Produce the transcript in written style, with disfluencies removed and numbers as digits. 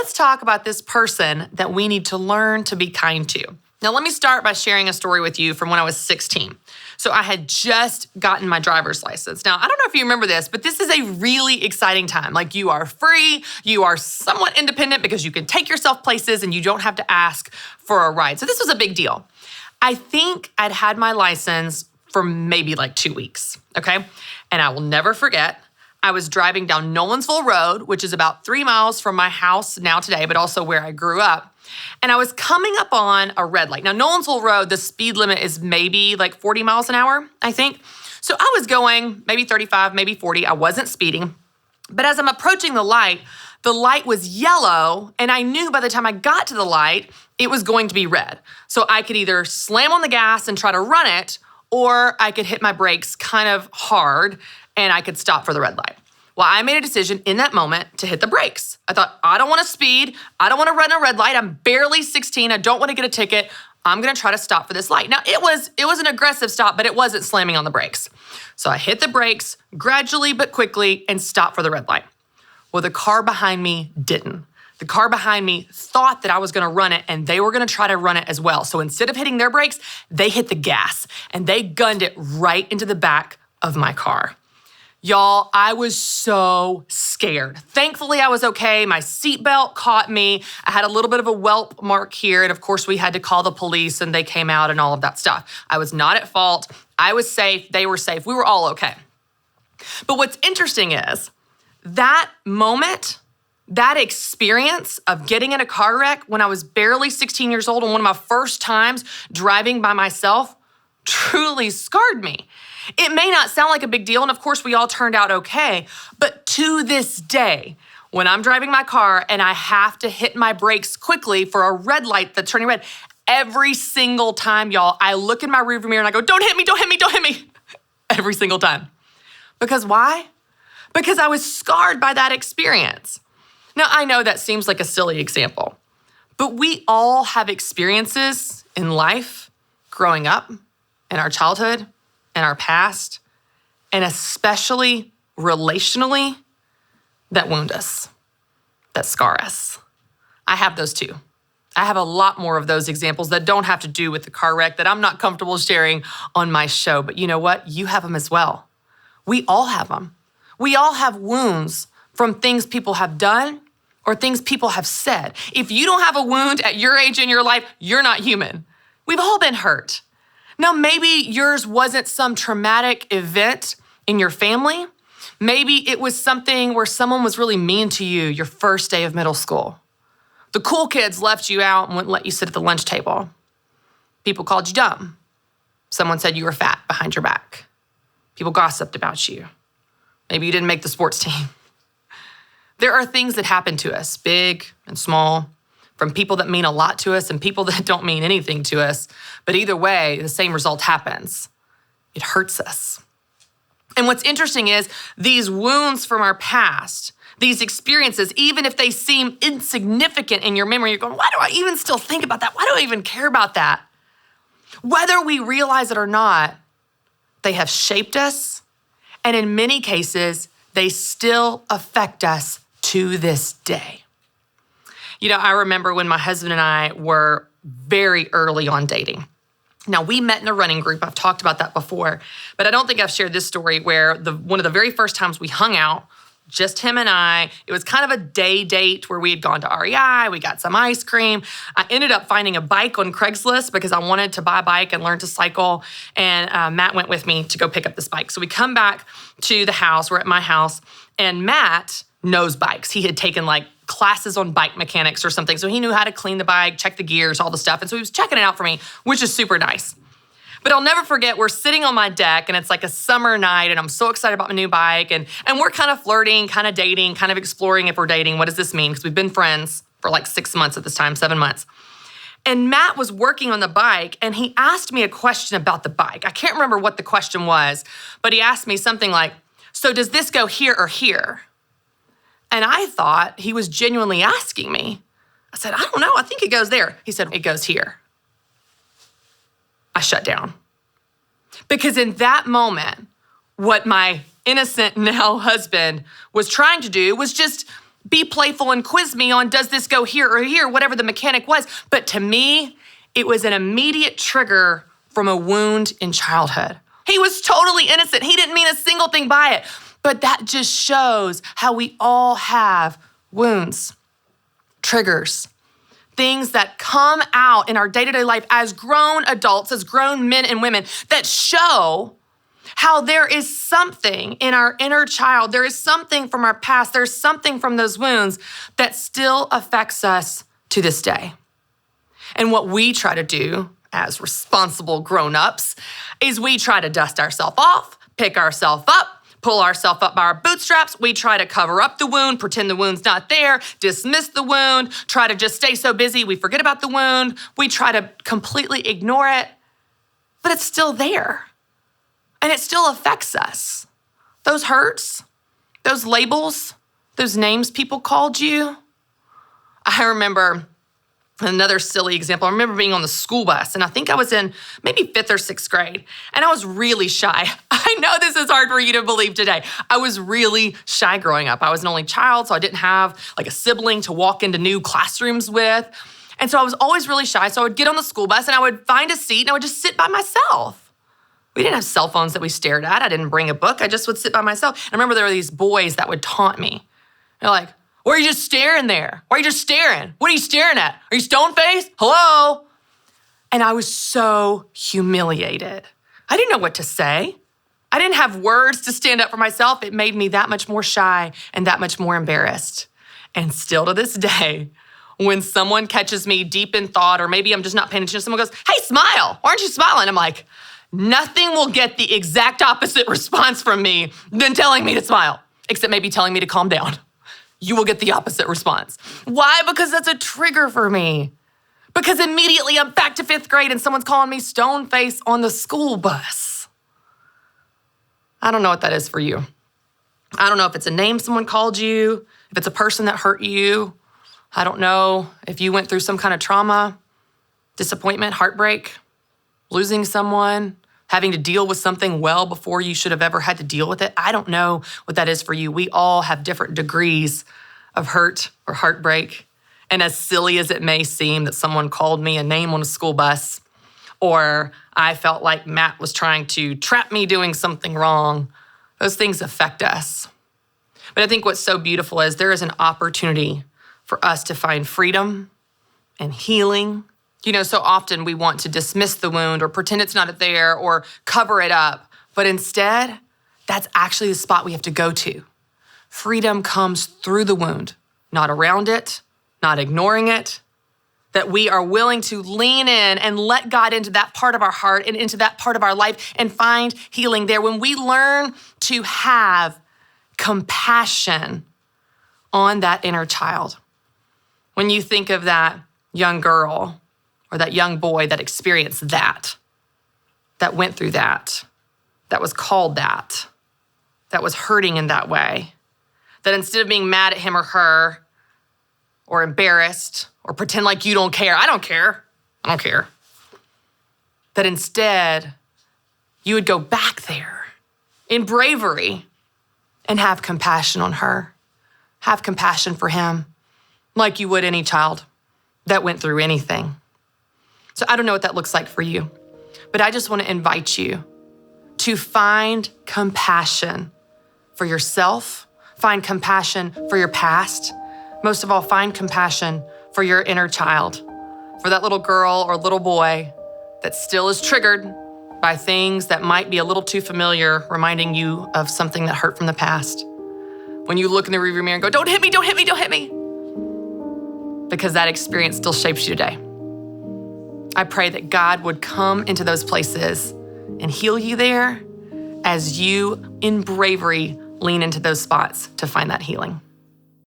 let's talk about this person that we need to learn to be kind to. Now, let me start by sharing a story with you from when I was 16. So I had just gotten my driver's license. Now, I don't know if you remember this, but this is a really exciting time. Like, you are free, you are somewhat independent because you can take yourself places and you don't have to ask for a ride. So this was a big deal. I think I'd had my license for maybe like 2 weeks, okay? And I will never forget, I was driving down Nolensville Road, which is about 3 miles from my house now today, but also where I grew up. And I was coming up on a red light. Now, Nolensville Road, the speed limit is maybe like 40 miles an hour, I think. So I was going maybe 35, maybe 40. I wasn't speeding. But as I'm approaching the light was yellow, and I knew by the time I got to the light, it was going to be red. So I could either slam on the gas and try to run it, or I could hit my brakes kind of hard and I could stop for the red light. Well, I made a decision in that moment to hit the brakes. I thought, I don't want to speed. I don't want to run a red light. I'm barely 16. I don't want to get a ticket. I'm going to try to stop for this light. Now, it was an aggressive stop, but it wasn't slamming on the brakes. So I hit the brakes gradually but quickly and stopped for the red light. Well, the car behind me didn't. The car behind me thought that I was gonna run it, and they were gonna try to run it as well. So instead of hitting their brakes, they hit the gas and they gunned it right into the back of my car. Y'all, I was so scared. Thankfully, I was okay. My seatbelt caught me. I had a little bit of a whelp mark here, and of course, we had to call the police, and they came out and all of that stuff. I was not at fault. I was safe. They were safe. We were all okay. But what's interesting is that moment, that experience of getting in a car wreck when I was barely 16 years old and one of my first times driving by myself truly scarred me. It may not sound like a big deal, and of course we all turned out okay, but to this day, when I'm driving my car and I have to hit my brakes quickly for a red light that's turning red, every single time, y'all, I look in my rearview mirror and I go, don't hit me, don't hit me, don't hit me. Every single time. Because why? Because I was scarred by that experience. Now, I know that seems like a silly example, but we all have experiences in life, growing up, in our childhood, in our past, and especially relationally, that wound us, that scar us. I have those too. I have a lot more of those examples that don't have to do with the car wreck that I'm not comfortable sharing on my show, but you know what? You have them as well. We all have them. We all have wounds from things people have done or things people have said. If you don't have a wound at your age in your life, you're not human. We've all been hurt. Now, maybe yours wasn't some traumatic event in your family. Maybe it was something where someone was really mean to you your first day of middle school. The cool kids left you out and wouldn't let you sit at the lunch table. People called you dumb. Someone said you were fat behind your back. People gossiped about you. Maybe you didn't make the sports team. There are things that happen to us, big and small, from people that mean a lot to us and people that don't mean anything to us. But either way, the same result happens. It hurts us. And what's interesting is these wounds from our past, these experiences, even if they seem insignificant in your memory, you're going, why do I even still think about that? Why do I even care about that? Whether we realize it or not, they have shaped us. And in many cases, they still affect us to this day. You know, I remember when my husband and I were very early on dating. Now, we met in a running group. I've talked about that before, but I don't think I've shared this story where one of the very first times we hung out, just him and I, it was kind of a day date where we had gone to REI, we got some ice cream. I ended up finding a bike on Craigslist because I wanted to buy a bike and learn to cycle, and Matt went with me to go pick up this bike. So we come back to the house, we're at my house, and Matt knows bikes. He had taken like classes on bike mechanics or something, so he knew how to clean the bike, check the gears, all the stuff, and so he was checking it out for me, which is super nice. But I'll never forget, we're sitting on my deck and it's like a summer night and I'm so excited about my new bike and we're kind of flirting, kind of dating, kind of exploring if we're dating. What does this mean? Because we've been friends for like 6 months at this time, 7 months. And Matt was working on the bike and he asked me a question about the bike. I can't remember what the question was, but he asked me something like, so does this go here or here? And I thought he was genuinely asking me. I said, I don't know, I think it goes there. He said, it goes here. I shut down. Because in that moment, what my innocent now husband was trying to do was just be playful and quiz me on, does this go here or here, whatever the mechanic was. But to me, it was an immediate trigger from a wound in childhood. He was totally innocent. He didn't mean a single thing by it. But that just shows how we all have wounds, triggers, things that come out in our day-to-day life as grown adults, as grown men and women that show how there is something in our inner child. There is something from our past. There's something from those wounds that still affects us to this day. And what we try to do as responsible grown-ups is we try to dust ourselves off, pick ourselves up, pull ourselves up by our bootstraps. We try to cover up the wound, pretend the wound's not there, dismiss the wound, try to just stay so busy we forget about the wound. We try to completely ignore it, but it's still there. And it still affects us. Those hurts, those labels, those names people called you. I remember another silly example. I remember being on the school bus, and I think I was in maybe 5th or 6th grade, and I was really shy. I know this is hard for you to believe today. I was really shy growing up. I was an only child, so I didn't have like a sibling to walk into new classrooms with. And so I was always really shy. So I would get on the school bus, and I would find a seat, and I would just sit by myself. We didn't have cell phones that we stared at. I didn't bring a book. I just would sit by myself. And I remember there were these boys that would taunt me. They're like, "Why are you just staring there? Why are you just staring? What are you staring at? Are you stone-faced? Hello?" And I was so humiliated. I didn't know what to say. I didn't have words to stand up for myself. It made me that much more shy and that much more embarrassed. And still to this day, when someone catches me deep in thought, or maybe I'm just not paying attention, someone goes, "Hey, smile. Why aren't you smiling?" I'm like, nothing will get the exact opposite response from me than telling me to smile, except maybe telling me to calm down. You will get the opposite response. Why? Because that's a trigger for me. Because immediately I'm back to 5th grade and someone's calling me stone face on the school bus. I don't know what that is for you. I don't know if it's a name someone called you, if it's a person that hurt you. I don't know if you went through some kind of trauma, disappointment, heartbreak, losing someone, having to deal with something well before you should have ever had to deal with it. I don't know what that is for you. We all have different degrees of hurt or heartbreak. And as silly as it may seem that someone called me a name on a school bus, or I felt like Matt was trying to trap me doing something wrong, those things affect us. But I think what's so beautiful is there is an opportunity for us to find freedom and healing. You know, so often we want to dismiss the wound or pretend it's not there or cover it up. But instead, that's actually the spot we have to go to. Freedom comes through the wound, not around it, not ignoring it. That we are willing to lean in and let God into that part of our heart and into that part of our life and find healing there. When we learn to have compassion on that inner child. When you think of that young girl or that young boy that experienced that went through that was called that was hurting in that way, that instead of being mad at him or her or embarrassed or pretend like you don't care, I don't care, that instead you would go back there in bravery and have compassion on her, have compassion for him like you would any child that went through anything. So I don't know what that looks like for you, but I just want to invite you to find compassion for yourself, find compassion for your past. Most of all, find compassion for your inner child, for that little girl or little boy that still is triggered by things that might be a little too familiar, reminding you of something that hurt from the past. When you look in the rearview mirror and go, "Don't hit me, don't hit me, don't hit me," because that experience still shapes you today. I pray that God would come into those places and heal you there as you, in bravery, lean into those spots to find that healing.